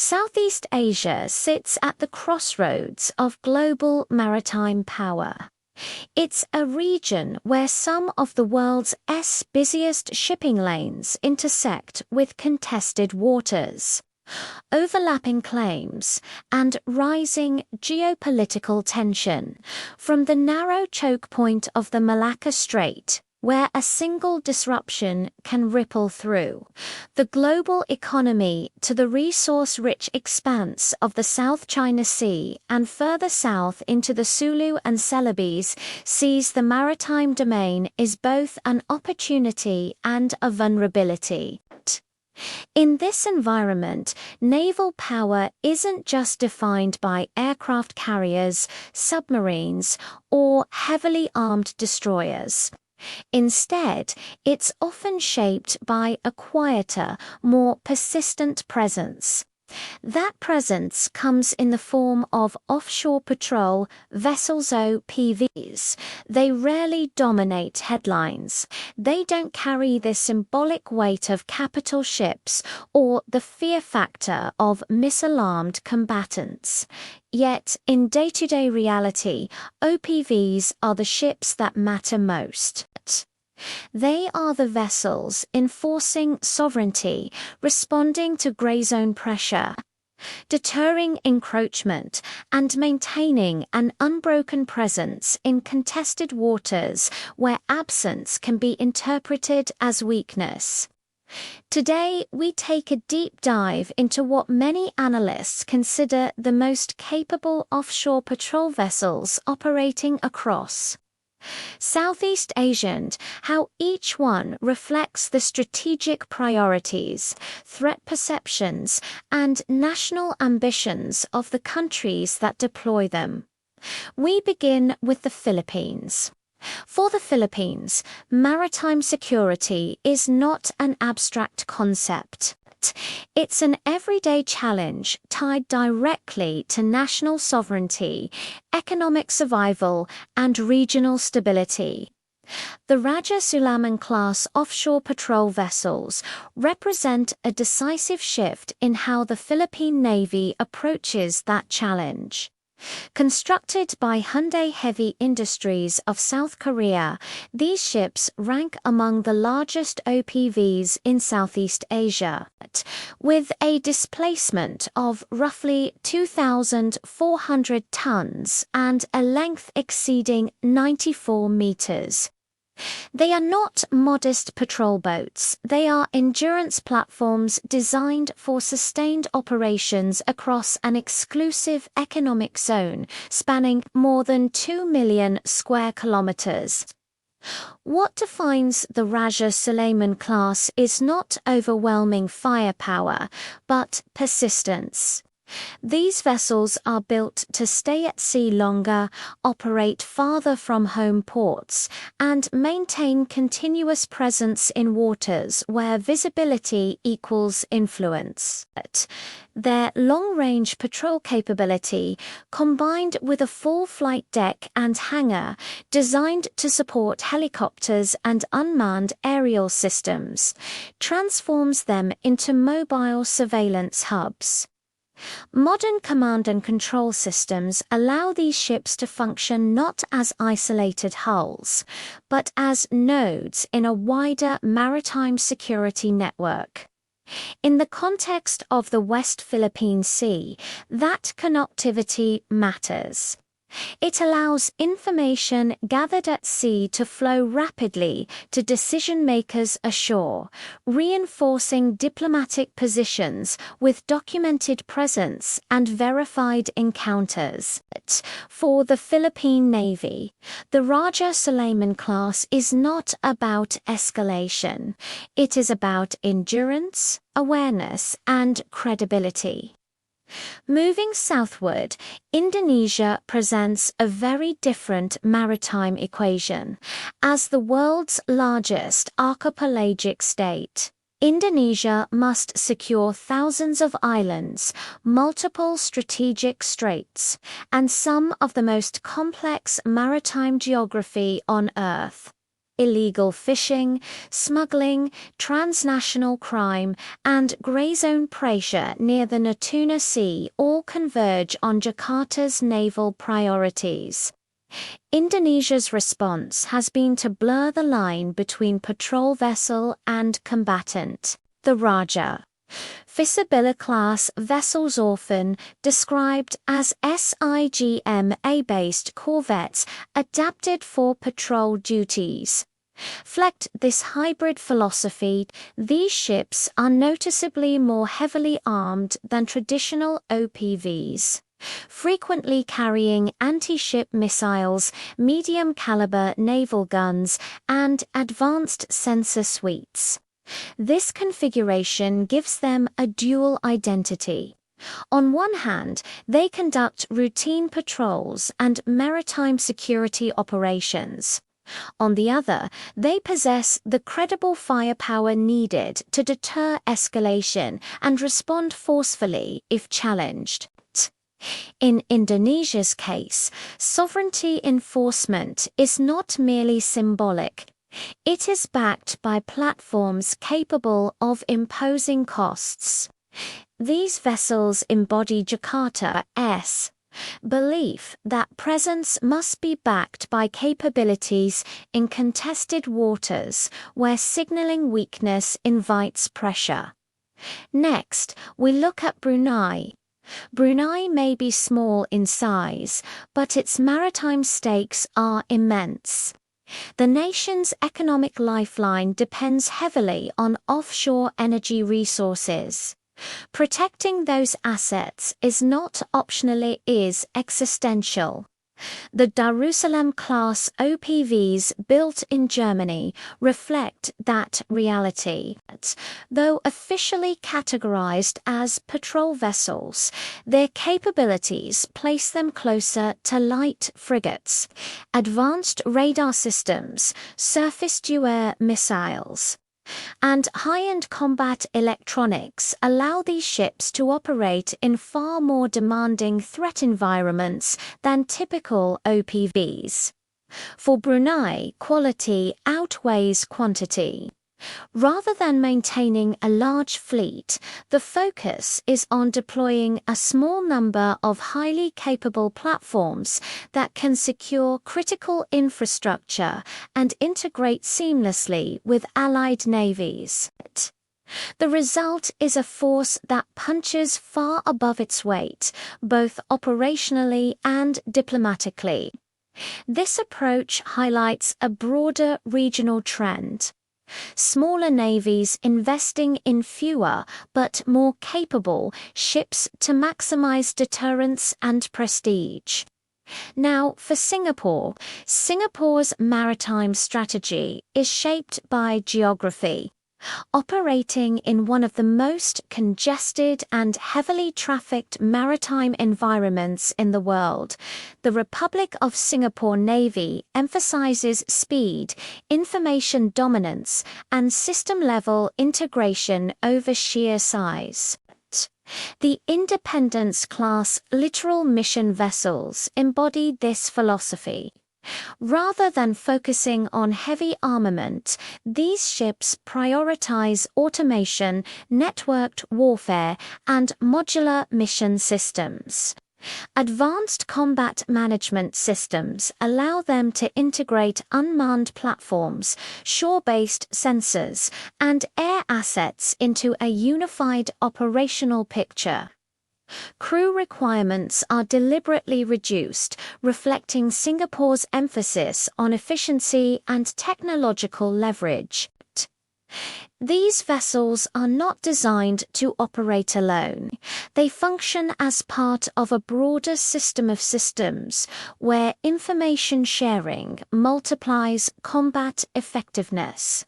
Southeast Asia sits at the crossroads of global maritime power. It's a region where some of the world's busiest shipping lanes intersect with contested waters, overlapping claims, and rising geopolitical tension, from the narrow choke point of the Malacca Strait, where a single disruption can ripple through the global economy, to the resource-rich expanse of the South China Sea and further south into the Sulu and Celebes Seas. The maritime domain is both an opportunity and a vulnerability. In this environment, naval power isn't just defined by aircraft carriers, submarines, or heavily armed destroyers. Instead, it's often shaped by a quieter, more persistent presence. That presence comes in the form of offshore patrol vessels, OPVs. They rarely dominate headlines. They don't carry the symbolic weight of capital ships or the fear factor of misalarmed combatants. Yet, in day-to-day reality, OPVs are the ships that matter most. They are the vessels enforcing sovereignty, responding to grey zone pressure, deterring encroachment, and maintaining an unbroken presence in contested waters where absence can be interpreted as weakness. Today, we take a deep dive into what many analysts consider the most capable offshore patrol vessels operating across Southeast Asia, and how each one reflects the strategic priorities, threat perceptions, and national ambitions of the countries that deploy them. We begin with the Philippines. For the Philippines, maritime security is not an abstract concept. It's an everyday challenge tied directly to national sovereignty, economic survival, and regional stability. The Raja Sulaiman-class offshore patrol vessels represent a decisive shift in how the Philippine Navy approaches that challenge. Constructed by Hyundai Heavy Industries of South Korea, these ships rank among the largest OPVs in Southeast Asia, with a displacement of roughly 2,400 tons and a length exceeding 94 meters. They are not modest patrol boats. They are endurance platforms designed for sustained operations across an exclusive economic zone spanning more than 2 million square kilometers. What defines the Raja Sulaiman class is not overwhelming firepower, but persistence. These vessels are built to stay at sea longer, operate farther from home ports, and maintain continuous presence in waters where visibility equals influence. Their long-range patrol capability, combined with a full flight deck and hangar designed to support helicopters and unmanned aerial systems, transforms them into mobile surveillance hubs. Modern command and control systems allow these ships to function not as isolated hulls, but as nodes in a wider maritime security network. In the context of the West Philippine Sea, that connectivity matters. It allows information gathered at sea to flow rapidly to decision-makers ashore, reinforcing diplomatic positions with documented presence and verified encounters. For the Philippine Navy, the Raja Sulaiman class is not about escalation. It is about endurance, awareness, and credibility. Moving southward, Indonesia presents a very different maritime equation. As the world's largest archipelagic state, Indonesia must secure thousands of islands, multiple strategic straits, and some of the most complex maritime geography on Earth. illegal fishing, smuggling, transnational crime, and grey zone pressure near the Natuna Sea all converge on Jakarta's naval priorities. Indonesia's response has been to blur the line between patrol vessel and combatant. The Raja Visabila-class vessels, often described as SIGMA-based corvettes adapted for patrol duties, reflect this hybrid philosophy. These ships are noticeably more heavily armed than traditional OPVs, frequently carrying anti-ship missiles, medium-caliber naval guns, and advanced sensor suites. This configuration gives them a dual identity. On one hand, they conduct routine patrols and maritime security operations. On the other, they possess the credible firepower needed to deter escalation and respond forcefully if challenged. In Indonesia's case, sovereignty enforcement is not merely symbolic. It is backed by platforms capable of imposing costs. These vessels embody Jakarta's belief that presence must be backed by capabilities in contested waters where signaling weakness invites pressure. Next, we look at Brunei. Brunei may be small in size, but its maritime stakes are immense. The nation's economic lifeline depends heavily on offshore energy resources. Protecting those assets is not optional, it is existential. The Darussalam-class OPVs built in Germany reflect that reality. Though officially categorized as patrol vessels, their capabilities place them closer to light frigates, advanced radar systems, surface-to-air missiles, and high-end combat electronics allow these ships to operate in far more demanding threat environments than typical OPVs. For Brunei, quality outweighs quantity. Rather than maintaining a large fleet, the focus is on deploying a small number of highly capable platforms that can secure critical infrastructure and integrate seamlessly with allied navies. The result is a force that punches far above its weight, both operationally and diplomatically. This approach highlights a broader regional trend. Smaller navies investing in fewer but more capable ships to maximize deterrence and prestige. Now, for Singapore, Singapore's maritime strategy is shaped by geography. Operating in one of the most congested and heavily trafficked maritime environments in the world, the Republic of Singapore Navy emphasizes speed, information dominance, and system-level integration over sheer size. The Independence-class littoral mission vessels embody this philosophy. Rather than focusing on heavy armament, these ships prioritize automation, networked warfare, and modular mission systems. Advanced combat management systems allow them to integrate unmanned platforms, shore-based sensors, and air assets into a unified operational picture. Crew requirements are deliberately reduced, reflecting Singapore's emphasis on efficiency and technological leverage. These vessels are not designed to operate alone. They function as part of a broader system of systems, where information sharing multiplies combat effectiveness.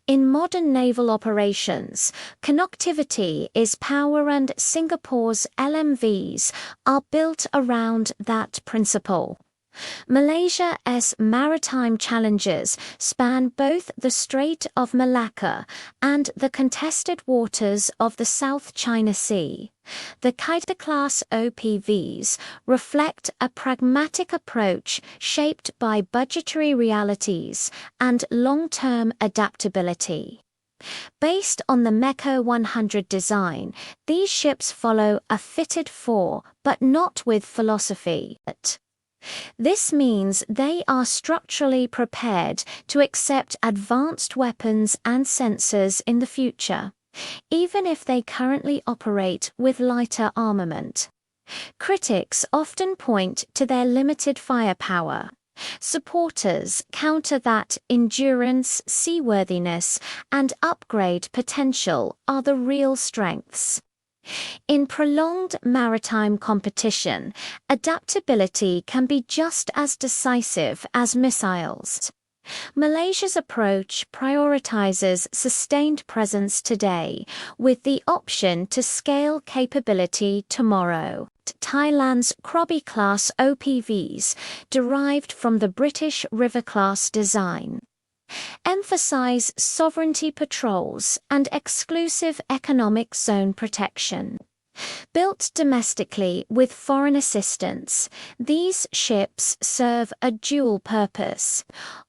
In modern naval operations, connectivity is power, and Singapore's LMVs are built around that principle. Malaysia's maritime challenges span both the Strait of Malacca and the contested waters of the South China Sea. The Kaita-class OPVs reflect a pragmatic approach shaped by budgetary realities and long-term adaptability. Based on the Meko 100 design, these ships follow a fitted for, but not with philosophy. This means they are structurally prepared to accept advanced weapons and sensors in the future, even if they currently operate with lighter armament. Critics often point to their limited firepower. Supporters counter that endurance, seaworthiness, and upgrade potential are the real strengths. In prolonged maritime competition, adaptability can be just as decisive as missiles. Malaysia's approach prioritizes sustained presence today, with the option to scale capability tomorrow. Thailand's Krabi-class OPVs, derived from the British River-class design, emphasize sovereignty patrols and exclusive economic zone protection. Built domestically with foreign assistance, these ships serve a dual purpose.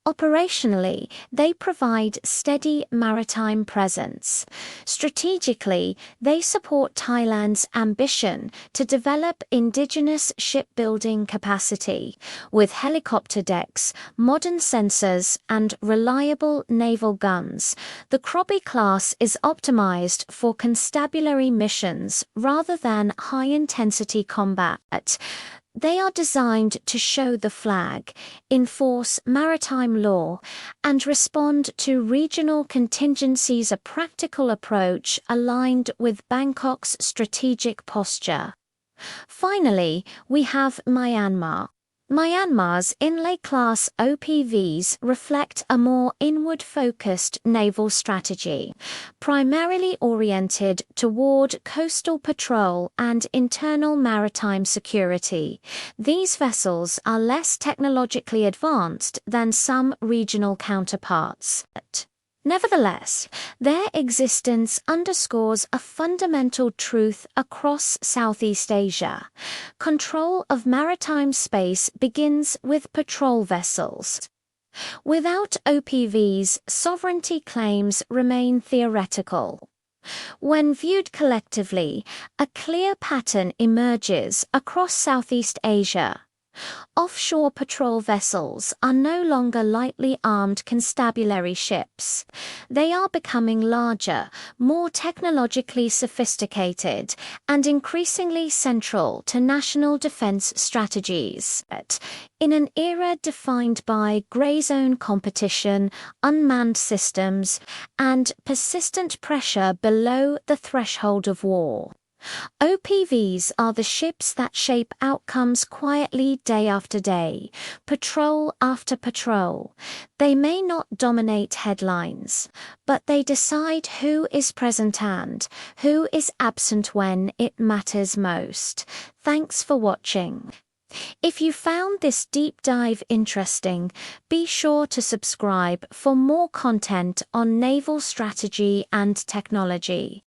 Operationally, they provide steady maritime presence. Strategically, they support Thailand's ambition to develop indigenous shipbuilding capacity. With helicopter decks, modern sensors, and reliable naval guns, the Krabi class is optimized for constabulary missions rather than high-intensity combat. They are designed to show the flag, enforce maritime law, and respond to regional contingencies, a practical approach aligned with Bangkok's strategic posture. Finally, we have Myanmar. Myanmar's Inlay-class OPVs reflect a more inward-focused naval strategy, primarily oriented toward coastal patrol and internal maritime security. These vessels are less technologically advanced than some regional counterparts. Nevertheless, their existence underscores a fundamental truth across Southeast Asia. Control of maritime space begins with patrol vessels. Without OPVs, sovereignty claims remain theoretical. When viewed collectively, a clear pattern emerges across Southeast Asia. Offshore patrol vessels are no longer lightly armed constabulary ships. They are becoming larger, more technologically sophisticated, and increasingly central to national defense strategies. In an era defined by grey zone competition, unmanned systems, and persistent pressure below the threshold of war, OPVs are the ships that shape outcomes quietly day after day, patrol after patrol. They may not dominate headlines, but they decide who is present and who is absent when it matters most. Thanks for watching. If you found this deep dive interesting, be sure to subscribe for more content on naval strategy and technology.